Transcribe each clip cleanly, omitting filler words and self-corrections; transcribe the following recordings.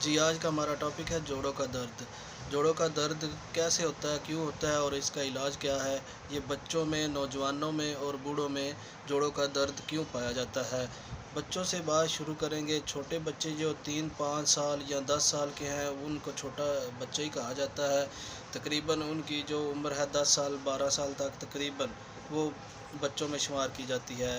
जी, आज का हमारा टॉपिक है जोड़ों का दर्द। जोड़ों का दर्द कैसे होता है, क्यों होता है और इसका इलाज क्या है? ये बच्चों में, नौजवानों में और बूढ़ों में जोड़ों का दर्द क्यों पाया जाता है? बच्चों से बात शुरू करेंगे। छोटे बच्चे जो 3-5 साल या 10 साल के हैं, उनको छोटा बच्चा ही कहा जाता है। तकरीबन उनकी जो उम्र है 10 साल, 12 साल तक तकरीबन वो बच्चों में शुमार की जाती है।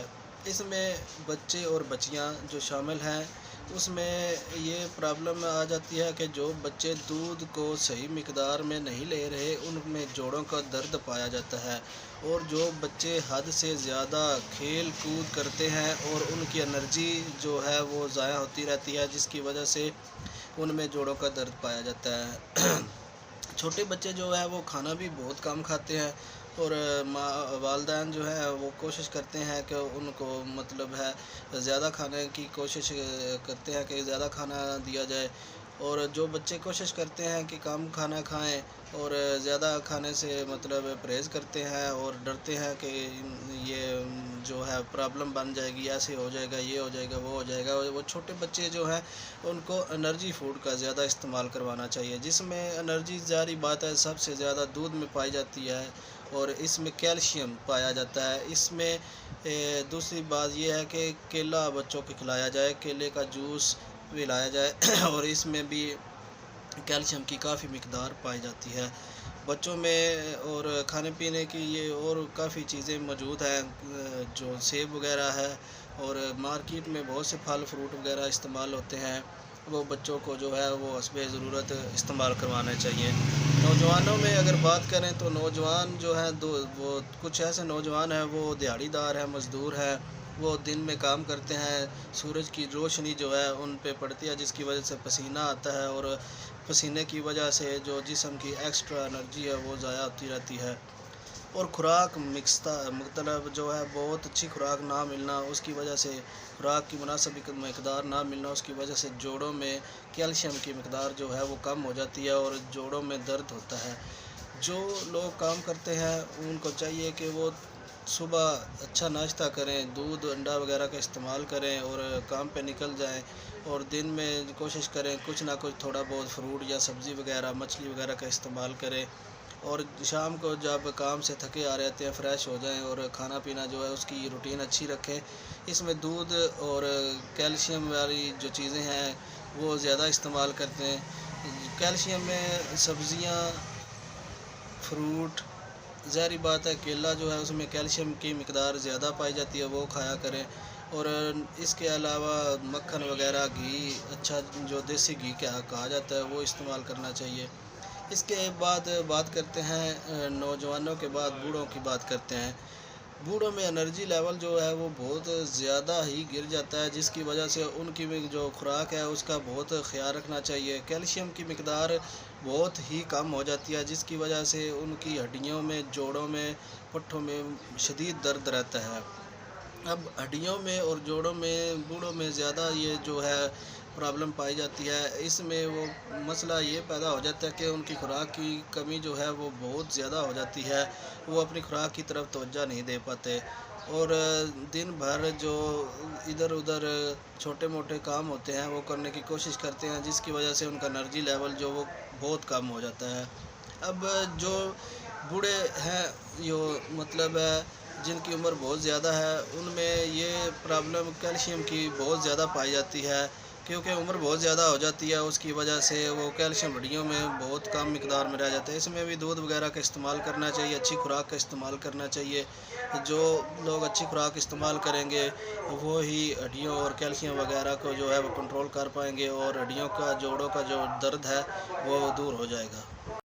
इसमें बच्चे और बच्चियाँ जो शामिल हैं, उसमें ये प्रॉब्लम आ जाती है कि जो बच्चे दूध को सही मिकदार में नहीं ले रहे, उनमें जोड़ों का दर्द पाया जाता है। और जो बच्चे हद से ज़्यादा खेल कूद करते हैं और उनकी एनर्जी जो है वो ज़ाया होती रहती है, जिसकी वजह से उनमें जोड़ों का दर्द पाया जाता है। छोटे बच्चे जो है वो खाना भी बहुत कम खाते हैं और माँ वालदैन जो है वो कोशिश करते हैं कि उनको मतलब है ज़्यादा खाने की कोशिश करते हैं कि ज़्यादा खाना दिया जाए। और जो बच्चे कोशिश करते हैं कि कम खाना खाएं और ज़्यादा खाने से मतलब परहेज़ करते हैं और डरते हैं कि ये जो है प्रॉब्लम बन जाएगी, ऐसे हो जाएगा, ये हो जाएगा, वो हो जाएगा। वो छोटे बच्चे जो हैं उनको एनर्जी फूड का ज़्यादा इस्तेमाल करवाना चाहिए, जिसमें एनर्जी ज़ाहिर बात है सबसे ज़्यादा दूध में पाई जाती है और इसमें कैल्शियम पाया जाता है। इसमें दूसरी बात यह है कि केला बच्चों को खिलाया जाए, केले का जूस पिलाया जाए और इसमें भी कैल्शियम की काफ़ी मिकदार पाई जाती है बच्चों में। और खाने पीने की ये और काफ़ी चीज़ें मौजूद हैं, जो सेब वगैरह है और मार्केट में बहुत से फल फ्रूट वगैरह इस्तेमाल होते हैं, वो बच्चों को जो है वो हस्बे ज़रूरत इस्तेमाल करवाना चाहिए। नौजवानों में अगर बात करें तो नौजवान जो है दो वो कुछ ऐसे नौजवान हैं, वो दिहाड़ीदार हैं, मज़दूर हैं, वो दिन में काम करते हैं, सूरज की रोशनी जो है उन पे पड़ती है, जिसकी वजह से पसीना आता है और पसीने की वजह से जो जिस्म की एक्स्ट्रा एनर्जी है वो ज़ाया होती रहती है। और खुराक मतलब जो है बहुत अच्छी खुराक ना मिलना, उसकी वजह से खुराक की मुनासिब मकदार ना मिलना, उसकी वजह से जोड़ों में कैल्शियम की मकदार जो है वो कम हो जाती है और जोड़ों में दर्द होता है। जो लोग काम करते हैं उनको चाहिए कि वो सुबह अच्छा नाश्ता करें, दूध अंडा वगैरह का इस्तेमाल करें और काम पे निकल जाएं। और दिन में कोशिश करें कुछ ना कुछ थोड़ा बहुत फ्रूट या सब्ज़ी वगैरह, मछली वगैरह का इस्तेमाल करें। और शाम को जब काम से थके आ रहते हैं, फ़्रेश हो जाएं और खाना पीना जो है उसकी रूटीन अच्छी रखें। इसमें दूध और कैल्शियम वाली जो चीज़ें हैं वो ज़्यादा इस्तेमाल करते हैं। कैल्शियम में सब्ज़ियाँ, फ्रूट, ज़ाहिर बात है केला जो है उसमें कैल्शियम की मिकदार ज़्यादा पाई जाती है, वो खाया करें। और इसके अलावा मक्खन वगैरह, घी, अच्छा जो देसी घी क्या कहा जाता है वो इस्तेमाल करना चाहिए। इसके बाद बात करते हैं नौजवानों के बाद बूढ़ों की बात करते हैं। बूढ़ों में एनर्जी लेवल जो है वो बहुत ज़्यादा ही गिर जाता है, जिसकी वजह से उनकी भी जो खुराक है उसका बहुत ख़्याल रखना चाहिए। कैल्शियम की मिकदार बहुत ही कम हो जाती है, जिसकी वजह से उनकी हड्डियों में, जोड़ों में, पट्ठों में शदीद दर्द रहता है। अब हड्डियों में और जोड़ों में बूढ़ों में ज़्यादा ये जो है प्रॉब्लम पाई जाती है। इसमें वो मसला ये पैदा हो जाता है कि उनकी खुराक की कमी जो है वो बहुत ज़्यादा हो जाती है, वो अपनी खुराक की तरफ तवज्जो नहीं दे पाते और दिन भर जो इधर उधर छोटे मोटे काम होते हैं वो करने की कोशिश करते हैं, जिसकी वजह से उनका एनर्जी लेवल जो वो बहुत कम हो जाता है। अब जो बूढ़े हैं, जो मतलब है जिनकी उम्र बहुत ज़्यादा है, उनमें ये प्रॉब्लम कैल्शियम की बहुत ज़्यादा पाई जाती है, क्योंकि उम्र बहुत ज़्यादा हो जाती है, उसकी वजह से वो कैल्शियम हड्डियों में बहुत कम मिकदार में रह जाता है। इसमें भी दूध वगैरह का इस्तेमाल करना चाहिए, अच्छी खुराक का इस्तेमाल करना चाहिए। जो लोग अच्छी खुराक इस्तेमाल करेंगे वो ही हड्डियों और कैल्शियम वगैरह को जो है वो कंट्रोल कर पाएंगे और हड्डियों का, जोड़ों का जो दर्द है वो दूर हो जाएगा।